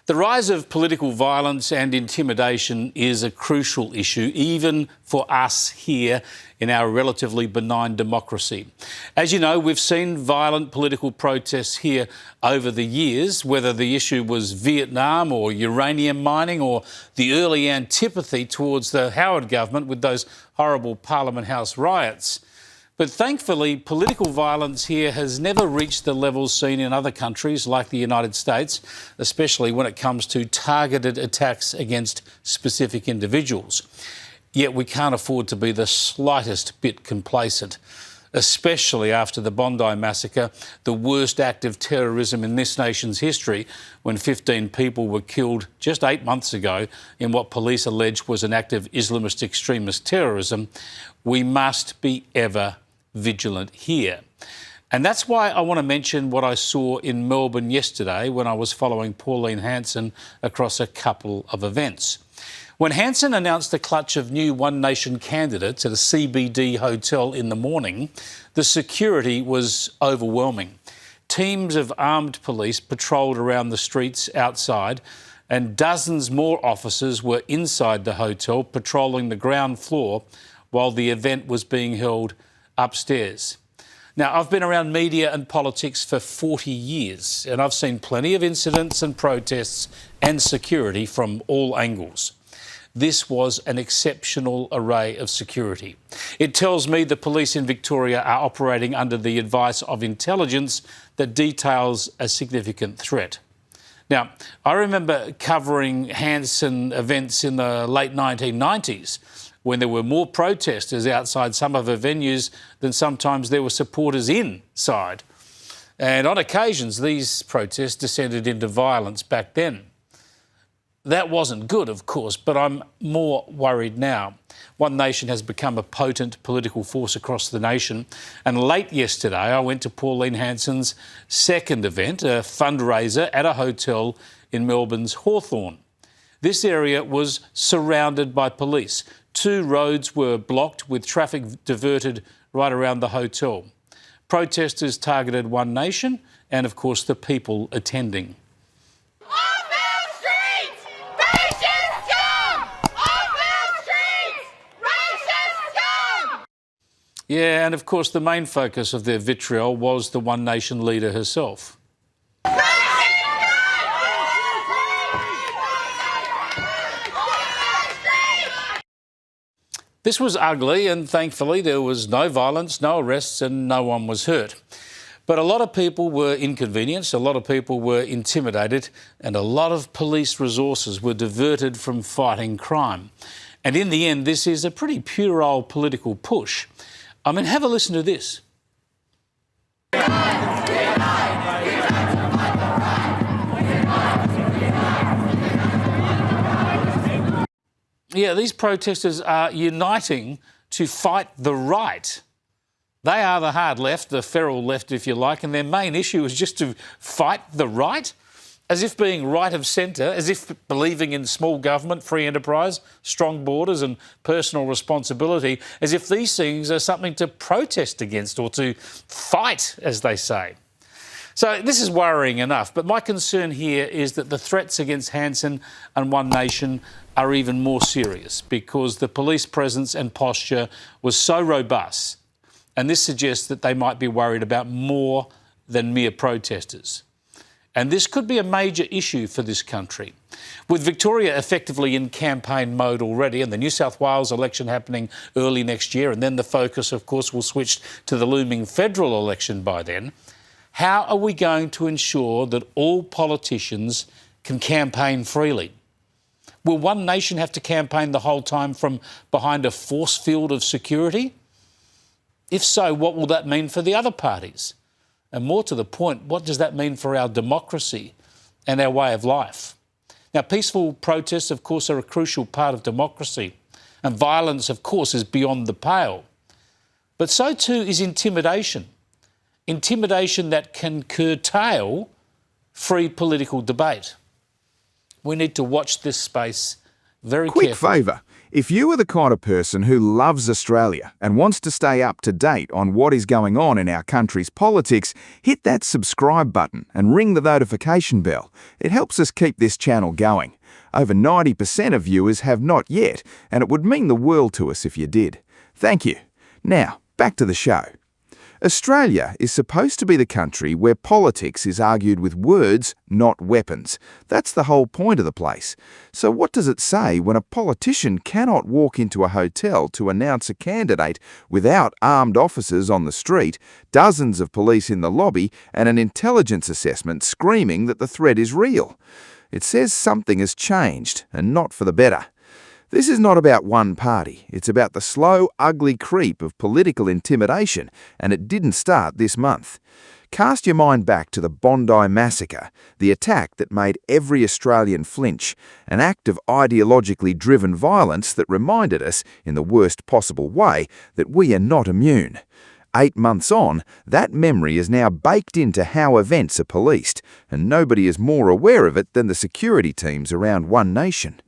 The rise of political violence and intimidation is a crucial issue, even for us here in our relatively benign democracy. As you know, we've seen violent political protests here over the years, whether the issue was Vietnam or uranium mining or the early antipathy towards the Howard government with those horrible Parliament House riots. But thankfully, political violence here has never reached the levels seen in other countries like the United States, especially when it comes to targeted attacks against specific individuals. Yet we can't afford to be the slightest bit complacent, especially after the Bondi massacre, the worst act of terrorism in this nation's history, when 15 people were killed just 8 months ago in what police allege was an act of Islamist extremist terrorism. We must be ever vigilant here. And that's why I want to mention what I saw in Melbourne yesterday when I was following Pauline Hanson across a couple of events. When Hanson announced a clutch of new One Nation candidates at a CBD hotel in the morning, the security was overwhelming. Teams of armed police patrolled around the streets outside, and dozens more officers were inside the hotel patrolling the ground floor while the event was being held upstairs. Now, I've been around media and politics for 40 years, and I've seen plenty of incidents and protests and security from all angles. This was an exceptional array of security. It tells me the police in Victoria are operating under the advice of intelligence that details a significant threat. Now, I remember covering Hanson events in the late 1990s, when there were more protesters outside some of her venues than sometimes there were supporters inside. And on occasions, these protests descended into violence back then. That wasn't good, of course, but I'm more worried now. One Nation has become a potent political force across the nation. And late yesterday, I went to Pauline Hanson's second event, a fundraiser at a hotel in Melbourne's Hawthorn. This area was surrounded by police. 2 roads were blocked with traffic diverted right around the hotel. Protesters targeted One Nation and, of course, the people attending. Yeah, and of course the main focus of their vitriol was the One Nation leader herself. This was ugly, and thankfully there was no violence, no arrests, and no one was hurt. But a lot of people were inconvenienced, a lot of people were intimidated, and a lot of police resources were diverted from fighting crime. And in the end, this is a pretty puerile political push. I mean, have a listen to this. Yeah, these protesters are uniting to fight the right. They are the hard left, the feral left, if you like, and their main issue is just to fight the right, as if being right of centre, as if believing in small government, free enterprise, strong borders and personal responsibility, as if these things are something to protest against or to fight, as they say. So this is worrying enough, but my concern here is that the threats against Hanson and One Nation are even more serious because the police presence and posture was so robust, and this suggests that they might be worried about more than mere protesters. And this could be a major issue for this country. With Victoria effectively in campaign mode already and the New South Wales election happening early next year, and then the focus, of course, will switch to the looming federal election by then, how are we going to ensure that all politicians can campaign freely? Will One Nation have to campaign the whole time from behind a force field of security? If so, what will that mean for the other parties? And more to the point, what does that mean for our democracy and our way of life? Now, peaceful protests, of course, are a crucial part of democracy, and violence, of course, is beyond the pale. But so too is intimidation. Intimidation that can curtail free political debate. We need to watch this space very Quick carefully. favour. If you are the kind of person who loves Australia and wants to stay up to date on what is going on in our country's politics, hit that subscribe button and ring the notification bell. It helps us keep this channel going. Over 90% of viewers have not yet, and it would mean the world to us if you did. Thank you. Now, back to the show. Australia is supposed to be the country where politics is argued with words, not weapons. That's the whole point of the place. So what does it say when a politician cannot walk into a hotel to announce a candidate without armed officers on the street, dozens of police in the lobby, and an intelligence assessment screaming that the threat is real? It says something has changed, and not for the better. This is not about one party. It's about the slow, ugly creep of political intimidation, and it didn't start this month. Cast your mind back to the Bondi massacre, the attack that made every Australian flinch, an act of ideologically driven violence that reminded us, in the worst possible way, that we are not immune. 8 months on, that memory is now baked into how events are policed, and nobody is more aware of it than the security teams around One Nation.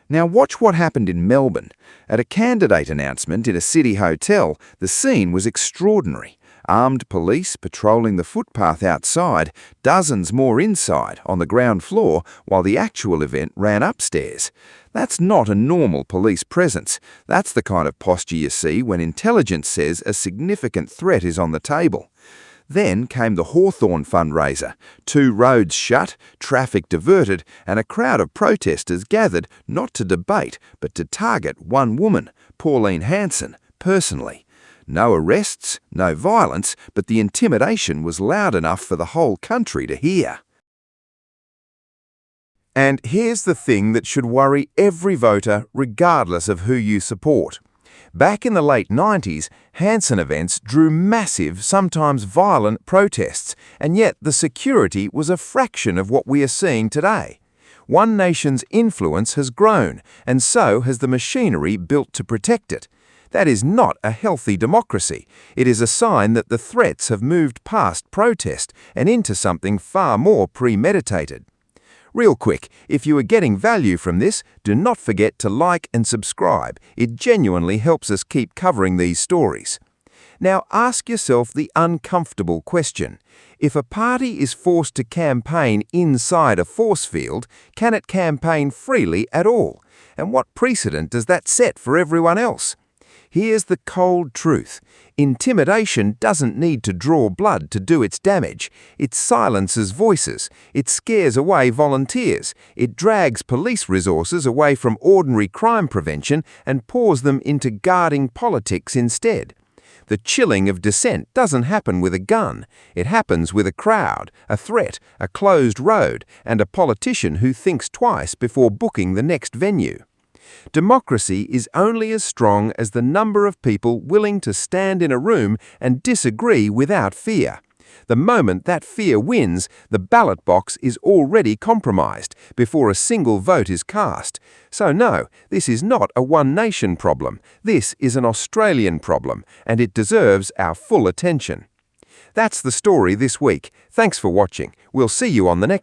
Now watch what happened in Melbourne. At a candidate announcement in a city hotel, the scene was extraordinary. Armed police patrolling the footpath outside, dozens more inside on the ground floor, while the actual event ran upstairs. That's not a normal police presence. That's the kind of posture you see when intelligence says a significant threat is on the table. Then came the Hawthorn fundraiser. 2 roads shut, traffic diverted, and a crowd of protesters gathered not to debate, but to target one woman, Pauline Hanson, personally. No arrests, no violence, but the intimidation was loud enough for the whole country to hear. And here's the thing that should worry every voter, regardless of who you support. Back in the late 90s, Hanson events drew massive, sometimes violent protests, and yet the security was a fraction of what we are seeing today. One Nation's influence has grown, and so has the machinery built to protect it. That is not a healthy democracy. It is a sign that the threats have moved past protest and into something far more premeditated. Real quick, if you are getting value from this, do not forget to like and subscribe. It genuinely helps us keep covering these stories. Now ask yourself the uncomfortable question. If a party is forced to campaign inside a force field, can it campaign freely at all? And what precedent does that set for everyone else? Here's the cold truth. Intimidation doesn't need to draw blood to do its damage. It silences voices. It scares away volunteers. It drags police resources away from ordinary crime prevention and pours them into guarding politics instead. The chilling of dissent doesn't happen with a gun. It happens with a crowd, a threat, a closed road, and a politician who thinks twice before booking the next venue. Democracy is only as strong as the number of people willing to stand in a room and disagree without fear. The moment that fear wins, the ballot box is already compromised before a single vote is cast. So no, this is not a One Nation problem. This is an Australian problem, and it deserves our full attention. That's the story this week. Thanks for watching. We'll see you on the next